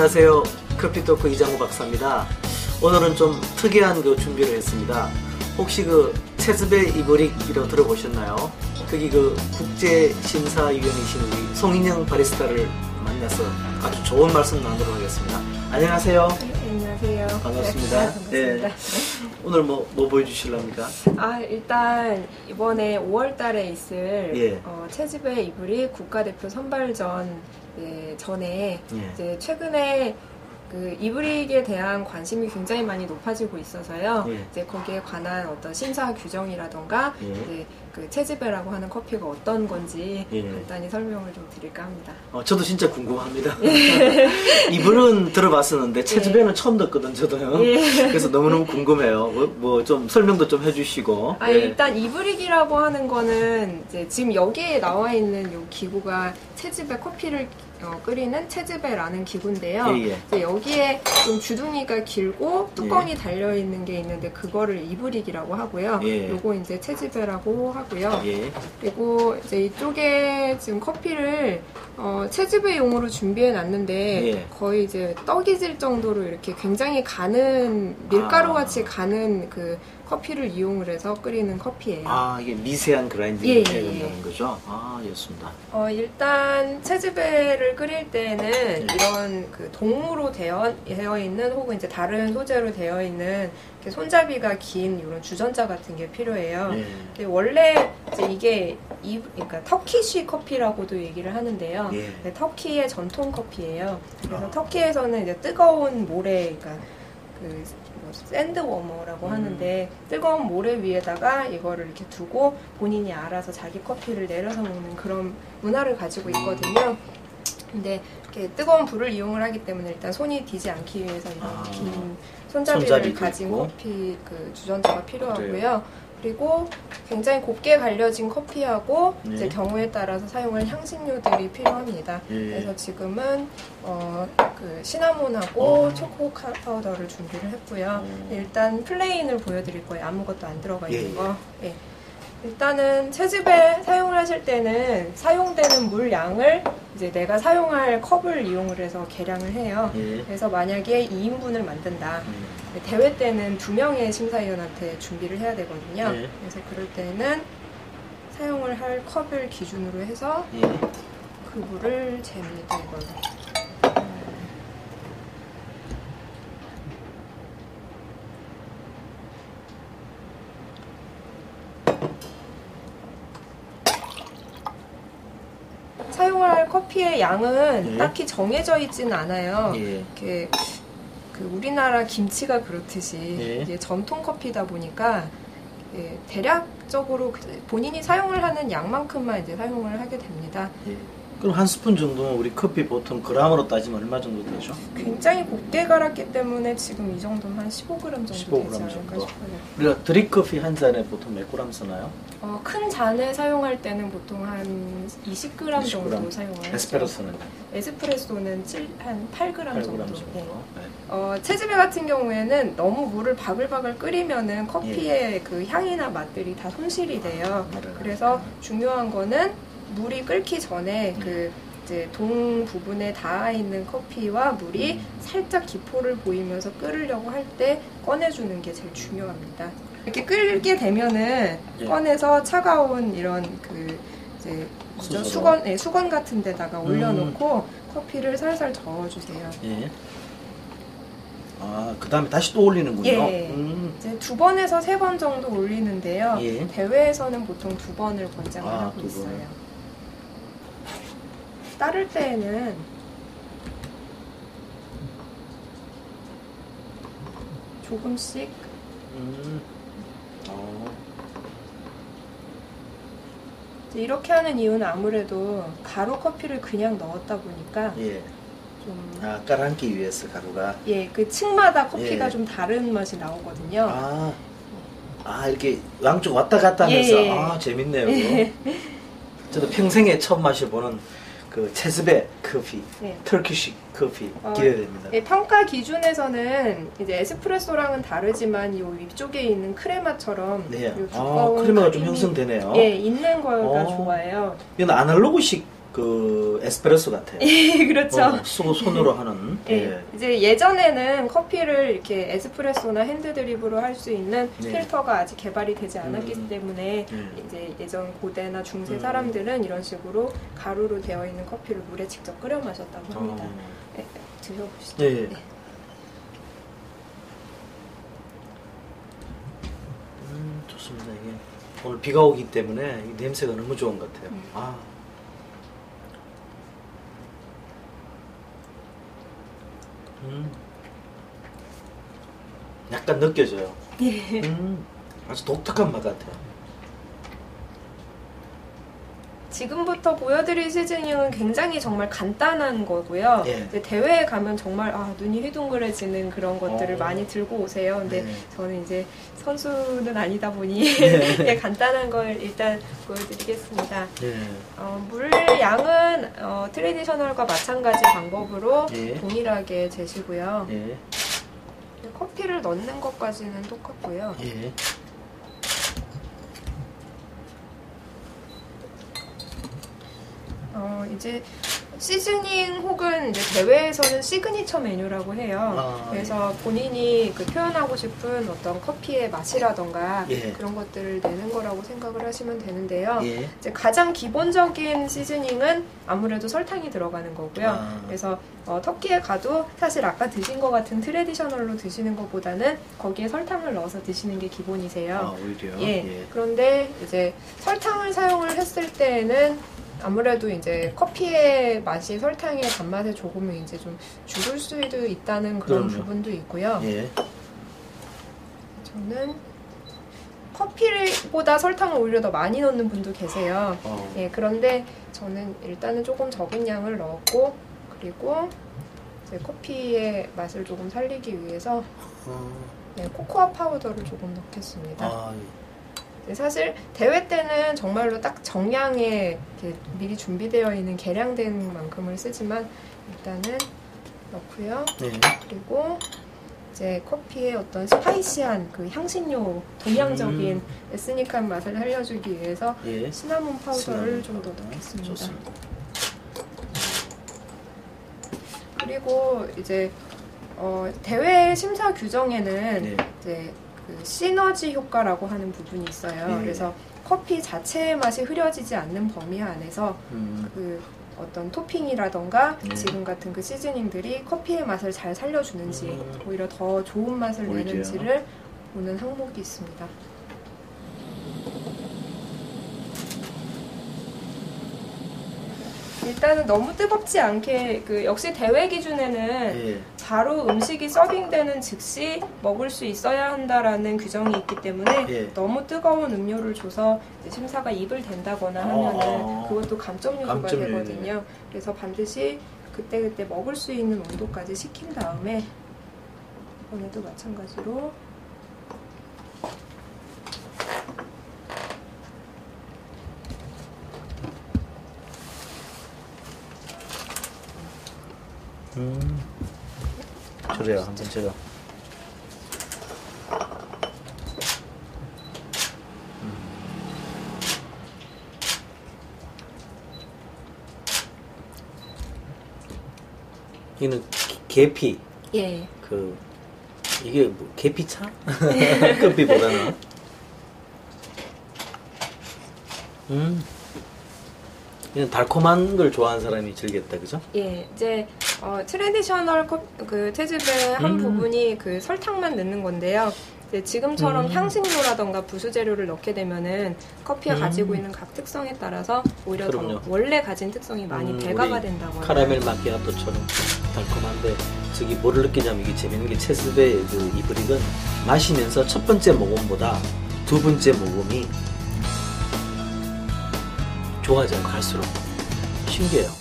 안녕하세요. 커피토크 이장우 박사입니다. 오늘은 좀 특이한 준비를 했습니다. 혹시 체즈베 이브릭이라고 들어보셨나요? 거기 국제심사위원이신 우리 송인영 바리스타를 만나서 아주 좋은 말씀 나누도록 하겠습니다. 안녕하세요. 네, 안녕하세요. 반갑습니다. 반갑습니다. 네. 오늘 뭐 보여주실랍니까? 일단 이번에 5월 달에 있을 체즈베 이브릭 국가대표 선발전 전에 이제 최근에 이브릭에 대한 관심이 굉장히 많이 높아지고 있어서요. 이제 거기에 관한 어떤 심사 규정이라던가 이제 체즈베라고 하는 커피가 어떤 건지 간단히 설명을 좀 드릴까 합니다. 저도 진짜 궁금합니다. 이브릭은 들어봤었는데 체즈베는 처음 듣거든 저도요. 그래서 너무너무 궁금해요. 뭐 좀 설명도 좀 해주시고. 일단 이브릭이라고 하는 거는 이제 지금 여기에 나와 있는 이 기구가 체즈베 커피를 끓이는 체즈베라는 기구인데요. 이제 여기에 좀 주둥이가 길고 뚜껑이 달려있는 게 있는데 그거를 이브릭이라고 하고요. 요거 이제 체즈베라고 하고요. 그리고 이제 이쪽에 지금 커피를 체즈베용으로 준비해 놨는데 거의 이제 떡이 질 정도로 이렇게 굉장히 가는 밀가루 같이 가는 커피를 이용을 해서 끓이는 커피예요. 이게 미세한 그라인딩을 해야 된다는 거죠? 좋습니다. 일단 체즈베를 끓일 때는 이런 동으로 되어 있는 혹은 이제 다른 소재로 되어 있는 손잡이가 긴 이런 주전자 같은 게 필요해요. 원래 이제 이게 그러니까 터키쉬 커피라고도 얘기를 하는데요. 터키의 전통 커피예요. 그래서 터키에서는 이제 뜨거운 모래, 그러니까 샌드워머라고 하는데 뜨거운 모래 위에다가 이거를 이렇게 두고 본인이 알아서 자기 커피를 내려서 먹는 그런 문화를 가지고 있거든요. 근데 이렇게 뜨거운 불을 이용을 하기 때문에 일단 손이 디지 않기 위해서 이런 긴 손잡이를 가진 커피 주전자가 필요하고요. 그리고 굉장히 곱게 갈려진 커피하고 이제 경우에 따라서 사용할 향신료들이 필요합니다. 그래서 지금은 시나몬하고 초코 파우더를 준비를 했고요. 일단 플레인을 보여드릴 거예요. 아무것도 안 들어가 있는 거. 일단은 체즈베 사용을 하실 때는 사용되는 물 양을 이제 내가 사용할 컵을 이용을 해서 계량을 해요. 그래서 만약에 2인분을 만든다. 대회 때는 2명의 심사위원한테 준비를 해야 되거든요. 그래서 그럴 때는 사용을 할 컵을 기준으로 해서 그 물을 잽니다. 이걸로. 사용할 커피의 양은 딱히 정해져 있지는 않아요. 이렇게 우리나라 김치가 그렇듯이 이게 전통 커피다 보니까 대략적으로 본인이 사용을 하는 양만큼만 이제 사용을 하게 됩니다. 그럼 한 스푼 정도면 우리 커피 보통 그램으로 따지면 얼마 정도 되죠? 굉장히 곱게 갈았기 때문에 지금 이 정도면 한 15g 정도 15g 되지 않을까 정도. 싶어요. 우리가 드립커피 한 잔에 보통 몇 그램 쓰나요? 큰 잔에 사용할 때는 보통 한 20g 정도 사용을 하죠. 에스프레소는? 에스프레소는 한 8g 정도. 체즈베 같은 경우에는 너무 물을 바글바글 끓이면은 커피의 향이나 맛들이 다 손실이 돼요. 그래서 중요한 거는 물이 끓기 전에 이제 동 부분에 닿아 있는 커피와 물이 살짝 기포를 보이면서 끓으려고 할 때 꺼내주는 게 제일 중요합니다. 이렇게 끓게 되면은 꺼내서 차가운 이런 이제 수건 같은 데다가 올려놓고 커피를 살살 저어주세요. 그 다음에 다시 또 올리는군요. 이제 2번에서 3번 정도 올리는데요. 대회에서는 보통 2번을 권장을 하고 있어요. 따를 때에는 조금씩 이렇게 하는 이유는 아무래도 가루 커피를 그냥 넣었다 보니까 좀 깔아앉기 위해서 가루가 층마다 커피가 좀 다른 맛이 나오거든요. 이렇게 양쪽 왔다 갔다 하면서 재밌네요. 저도 평생에 처음 마셔보는 체즈베 커피, 터키시 커피 기대됩니다. 평가 기준에서는 이제 에스프레소랑은 다르지만 이 위쪽에 있는 크레마처럼 두꺼운 크레마가 좀 형성되네요. 있는 거가 좋아요. 이건 아날로그식 그 에스프레소 같아요. 그렇죠. 손으로 하는. 예. 이제 예전에는 커피를 이렇게 에스프레소나 핸드드립으로 할 수 있는 필터가 아직 개발이 되지 않았기 때문에 이제 예전 고대나 중세 사람들은 이런 식으로 가루로 되어 있는 커피를 물에 직접 끓여 마셨다고 합니다. 네, 드셔보시죠. 네. 좋습니다. 이게 오늘 비가 오기 때문에 이 냄새가 너무 좋은 것 같아요. 약간 느껴져요. 아주 독특한 맛 같아요. 지금부터 보여드릴 시즈닝은 굉장히 정말 간단한 거고요. 이제 대회에 가면 정말 눈이 휘둥그레지는 그런 것들을 많이 들고 오세요. 근데 저는 이제 선수는 아니다 보니 간단한 걸 일단 보여드리겠습니다. 물 양은 트레디셔널과 마찬가지 방법으로 동일하게 재시고요. 커피를 넣는 것까지는 똑같고요. 이제 시즈닝 혹은 이제 대회에서는 시그니처 메뉴라고 해요. 그래서 본인이 그 표현하고 싶은 어떤 커피의 맛이라던가 그런 것들을 내는 거라고 생각을 하시면 되는데요. 이제 가장 기본적인 시즈닝은 아무래도 설탕이 들어가는 거고요. 그래서 터키에 가도 사실 아까 드신 것 같은 트레디셔널로 드시는 것보다는 거기에 설탕을 넣어서 드시는 게 기본이세요. 오히려. 그런데 이제 설탕을 사용을 했을 때에는 아무래도 이제 커피의 맛이 설탕의 단맛에 조금은 이제 좀 줄을 수도 있다는 그런 부분도 있고요. 저는 커피보다 설탕을 오히려 더 많이 넣는 분도 계세요. 그런데 저는 일단은 조금 적은 양을 넣었고, 그리고 이제 커피의 맛을 조금 살리기 위해서 코코아 파우더를 조금 넣겠습니다. 사실 대회 때는 정말로 딱 정량의 미리 준비되어 있는 계량된 만큼을 쓰지만 일단은 넣고요. 그리고 이제 커피의 어떤 스파이시한 그 향신료, 동양적인 에스닉한 맛을 살려주기 위해서 시나몬 파우더를 좀 더 넣겠습니다. 좋습니다. 그리고 이제 대회 심사 규정에는 이제 그 시너지 효과라고 하는 부분이 있어요. 그래서 커피 자체의 맛이 흐려지지 않는 범위 안에서 그 어떤 토핑이라던가 지금 같은 그 시즈닝들이 커피의 맛을 잘 살려주는지 오히려 더 좋은 맛을 내는지를 보는 항목이 있습니다. 일단은 너무 뜨겁지 않게 역시 대회 기준에는 바로 음식이 서빙되는 즉시 먹을 수 있어야 한다라는 규정이 있기 때문에 너무 뜨거운 음료를 줘서 심사가 입을 댄다거나 하면은 그것도 감점 요소가 되거든요. 그래서 반드시 그때그때 먹을 수 있는 온도까지 식힌 다음에 이번에도 마찬가지로 그래요. 한번 제가 이는 계피. 그 이게 뭐 계피차? 커피보다는. 이건 달콤한 걸 좋아하는 사람이 즐겼다, 그죠? 이제 트레디셔널 그 채즙의 한 부분이 그 설탕만 넣는 건데요. 이제 지금처럼 향신료라던가 부수재료를 넣게 되면은 커피가 가지고 있는 각 특성에 따라서 오히려 더 원래 가진 특성이 많이 배가가 된다거나. 카라멜 마키아토처럼 달콤한데 저기 뭐를 느끼냐면 이게 재밌는 게 채즙의 그 이브릭은 마시면서 첫 번째 모금보다 두 번째 모금이 좋아져요. 갈수록 신기해요.